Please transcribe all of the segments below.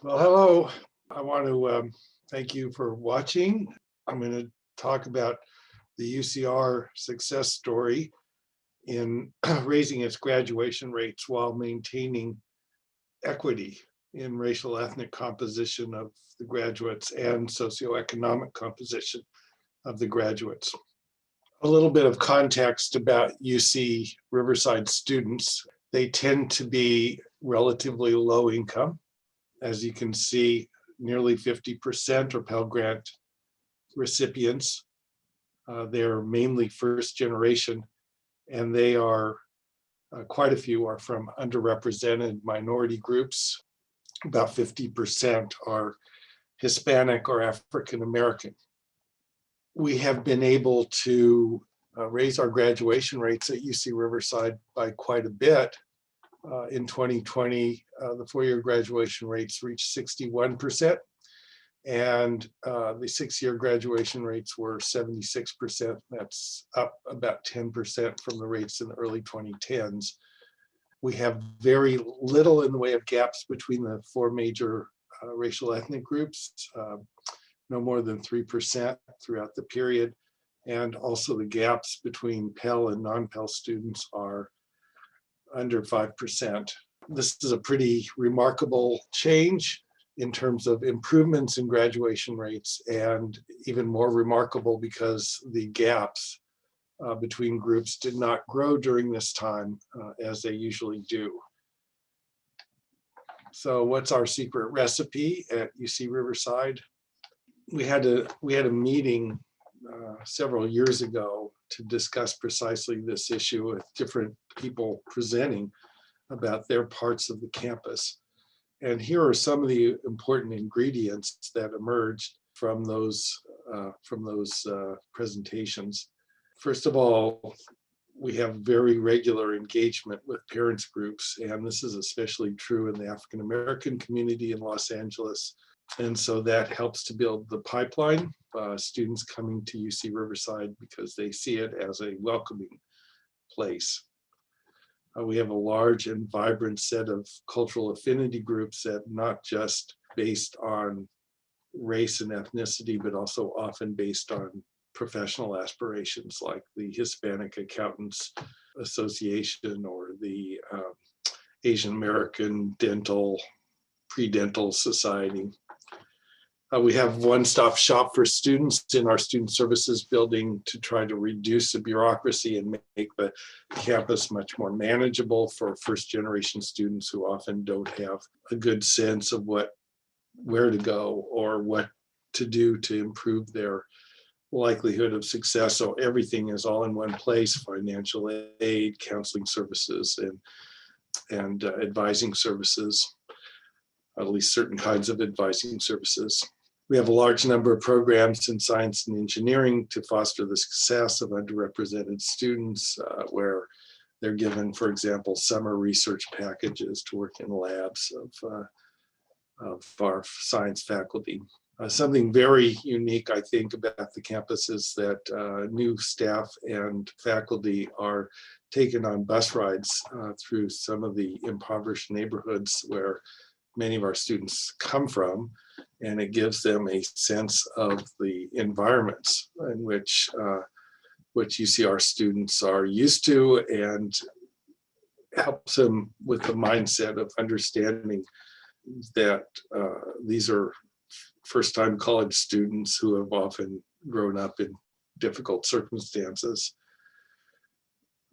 Well, hello. I want to thank you for watching. I'm going to talk about the UCR success story in raising its graduation rates while maintaining equity in racial ethnic composition of the graduates and socioeconomic composition of the graduates. A little bit of context about UC Riverside students. They tend to be relatively low income. As you can see, nearly 50% are Pell Grant recipients. They're mainly first generation, and they are, quite a few are from underrepresented minority groups. About 50% are Hispanic or African American. We have been able to raise our graduation rates at UC Riverside by quite a bit. In 2020, the four-year graduation rates reached 61%, and the six-year graduation rates were 76%. That's up about 10% from the rates in the early 2010s. We have very little in the way of gaps between the four major racial ethnic groups, no more than 3% throughout the period. And also the gaps between Pell and non-Pell students are under 5%. This is a pretty remarkable change in terms of improvements in graduation rates, and even more remarkable because the gaps between groups did not grow during this time as they usually do. So what's our secret recipe at UC Riverside? We had a meeting several years ago to discuss precisely this issue with different people presenting about their parts of the campus. And here are some of the important ingredients that emerged from those presentations. First of all, we have very regular engagement with parents groups, and this is especially true in the African American community in Los Angeles. And so that helps to build the pipeline, students coming to UC Riverside because they see it as a welcoming place. We have a large and vibrant set of cultural affinity groups that not just based on race and ethnicity, but also often based on professional aspirations like the Hispanic Accountants Association or the Asian American Dental Pre-Dental Society. We have one-stop shop for students in our student services building to try to reduce the bureaucracy and make the campus much more manageable for first-generation students who often don't have a good sense of where to go or what to do to improve their likelihood of success. So everything is all in one place: financial aid, counseling services, and advising services, at least certain kinds of advising services. We have a large number of programs in science and engineering to foster the success of underrepresented students, where they're given, for example, summer research packages to work in labs of our science faculty. Something very unique, I think, about the campus is that new staff and faculty are taken on bus rides through some of the impoverished neighborhoods where many of our students come from, and it gives them a sense of the environments in which UCR students are used to, and helps them with the mindset of understanding that these are first-time college students who have often grown up in difficult circumstances.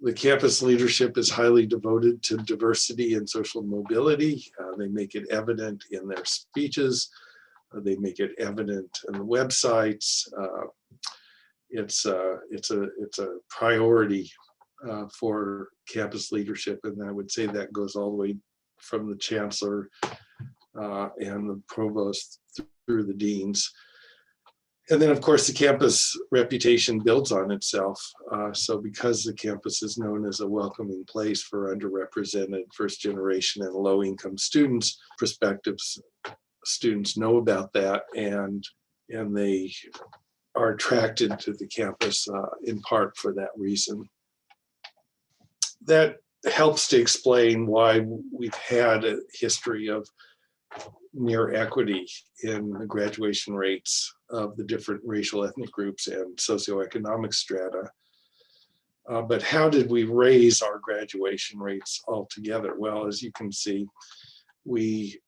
The campus leadership is highly devoted to diversity and social mobility. They make it evident in their speeches. They make it evident in the websites. It's a priority for campus leadership, and I would say that goes all the way from the chancellor and the provost through the deans. And then, of course, the campus reputation builds on itself. So because the campus is known as a welcoming place for underrepresented first generation and low income students, prospective students know about that, and they are attracted to the campus in part for that reason. That helps to explain why we've had a history of near equity in the graduation rates of the different racial ethnic groups and socioeconomic strata. But how did we raise our graduation rates altogether? Well, as you can see, we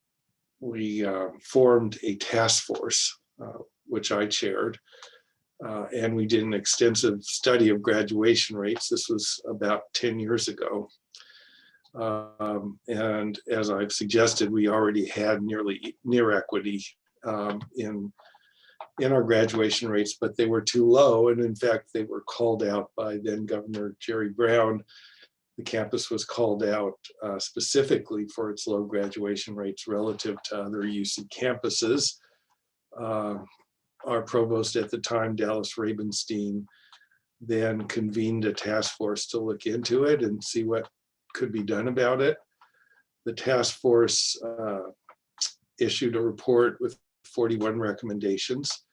formed a task force, which I chaired, and we did an extensive study of graduation rates. This was about 10 years ago. And as I've suggested, we already had nearly near equity in our graduation rates, but they were too low. And in fact, they were called out by then Governor Jerry Brown. The campus was called out specifically for its low graduation rates relative to other UC campuses. Our provost at the time, Dallas Rabenstein, then convened a task force to look into it and see what could be done about it. The task force issued a report with 41 recommendations,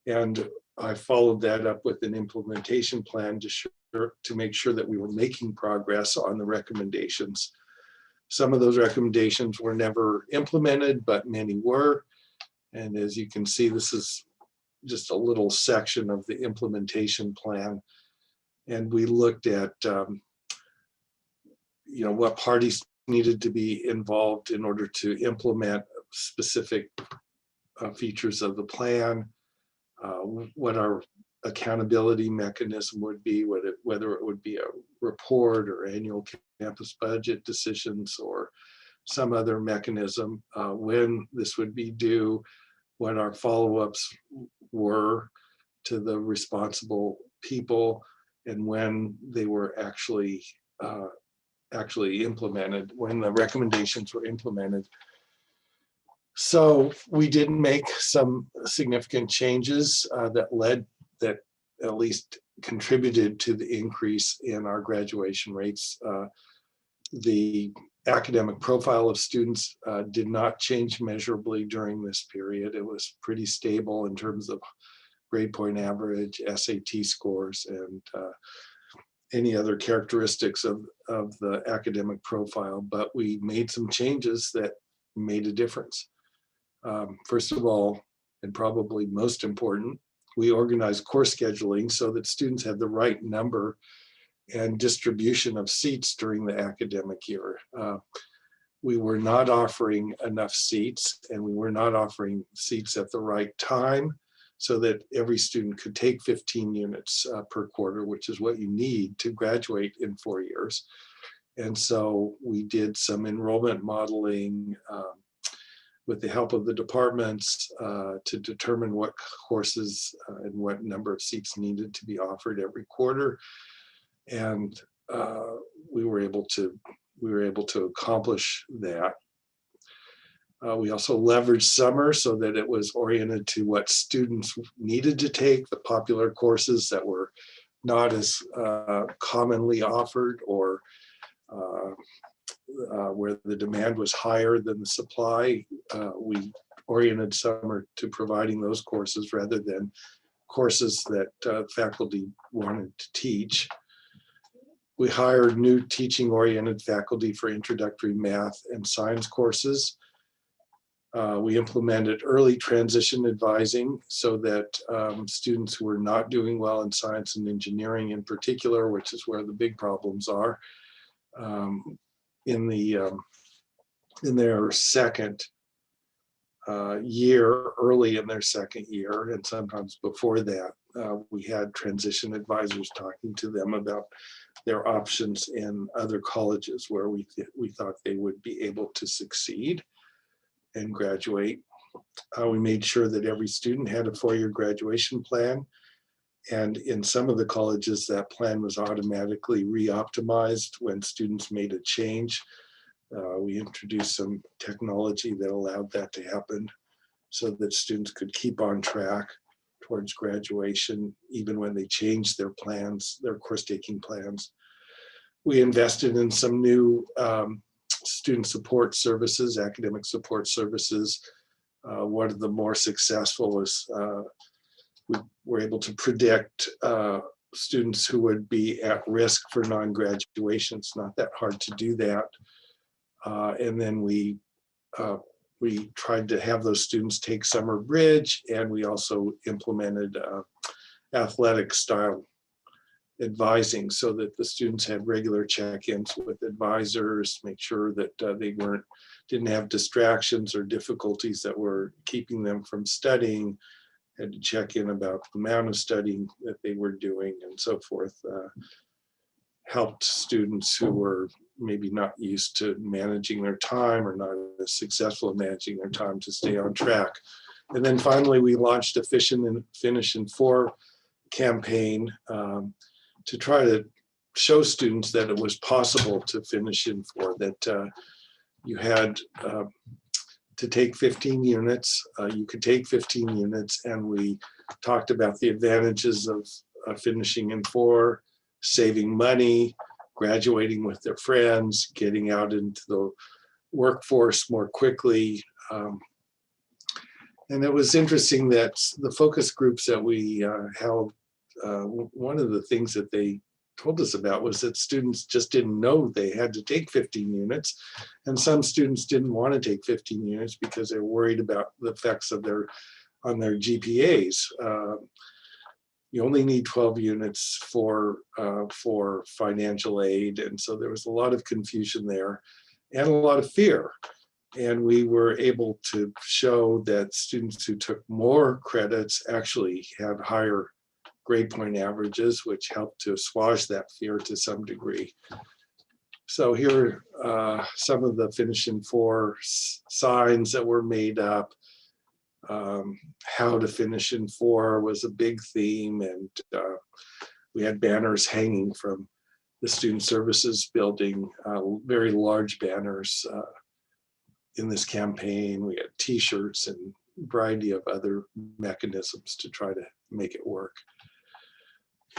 and I followed that up with an implementation plan to make sure that we were making progress on the recommendations. Some of those recommendations were never implemented, but many were. And as you can see, this is just a little section of the implementation plan. And we looked at what parties needed to be involved in order to implement specific features of the plan, what our accountability mechanism would be, whether it would be a report or annual campus budget decisions or some other mechanism, when this would be due, what our follow-ups were to the responsible people, and when they were actually implemented, when the recommendations were implemented. So we did make some significant changes that at least contributed to the increase in our graduation rates. The academic profile of students did not change measurably during this period. It was pretty stable in terms of grade point average, SAT scores, and any other characteristics of the academic profile, but we made some changes that made a difference. First of all, and probably most important, we organized course scheduling so that students had the right number and distribution of seats during the academic year. We were not offering enough seats, and we were not offering seats at the right time so that every student could take 15 units per quarter, which is what you need to graduate in 4 years. And so we did some enrollment modeling with the help of the departments to determine what courses and what number of seats needed to be offered every quarter. And we were able to accomplish that. We also leveraged summer so that it was oriented to what students needed to take, the popular courses that were not as commonly offered, or where the demand was higher than the supply. We oriented summer to providing those courses rather than courses that faculty wanted to teach. We hired new teaching-oriented faculty for introductory math and science courses. We implemented early transition advising so that students who were not doing well in science and engineering in particular, which is where the big problems are, in their second year, early in their second year, and sometimes before that, we had transition advisors talking to them about their options in other colleges where we thought they would be able to succeed and graduate. We made sure that every student had a 4-year graduation plan. And in some of the colleges, that plan was automatically re-optimized when students made a change. We introduced some technology that allowed that to happen so that students could keep on track towards graduation, even when they changed their plans, their course-taking plans. We invested in some new student support services, academic support services. One of the more successful was we were able to predict students who would be at risk for non-graduation. It's not that hard to do that. And then we we tried to have those students take summer bridge, and we also implemented athletic style advising so that the students had regular check-ins with advisors, make sure that they didn't have distractions or difficulties that were keeping them from studying, had to check in about the amount of studying that they were doing and so forth. Helped students who were maybe not used to managing their time or not as successful in managing their time to stay on track. And then finally, we launched a Finish in 4 campaign to try to show students that it was possible to finish in 4, that you had to take 15 units. You could take 15 units, and we talked about the advantages of finishing in 4, saving money, graduating with their friends, getting out into the workforce more quickly. And it was interesting that the focus groups that we held, one of the things that they told us about was that students just didn't know they had to take 15 units. And some students didn't want to take 15 units because they're worried about the effects of on their GPAs. You only need 12 units for financial aid. And so there was a lot of confusion there and a lot of fear. And we were able to show that students who took more credits actually had higher grade point averages, which helped to assuage that fear to some degree. So here are some of the Finish in 4 signs that were made up. How to finish in 4 was a big theme, and we had banners hanging from the Student Services building, very large banners in this campaign. We had t-shirts and a variety of other mechanisms to try to make it work.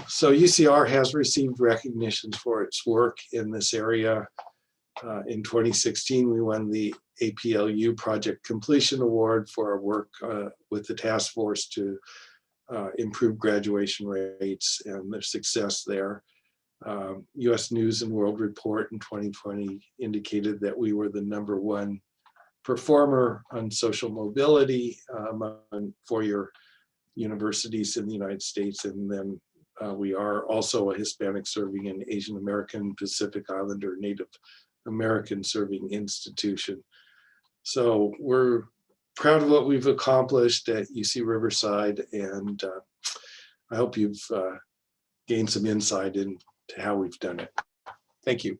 So UCR has received recognitions for its work in this area. In 2016, we won the APLU Project Completion Award for our work with the task force to improve graduation rates and their success there. US News and World Report in 2020 indicated that we were the #1 performer on social mobility among 4-year universities in the United States. And then we are also a Hispanic serving and Asian American, Pacific Islander, Native American serving institution. So we're proud of what we've accomplished at UC Riverside, and I hope you've gained some insight into how we've done it. Thank you.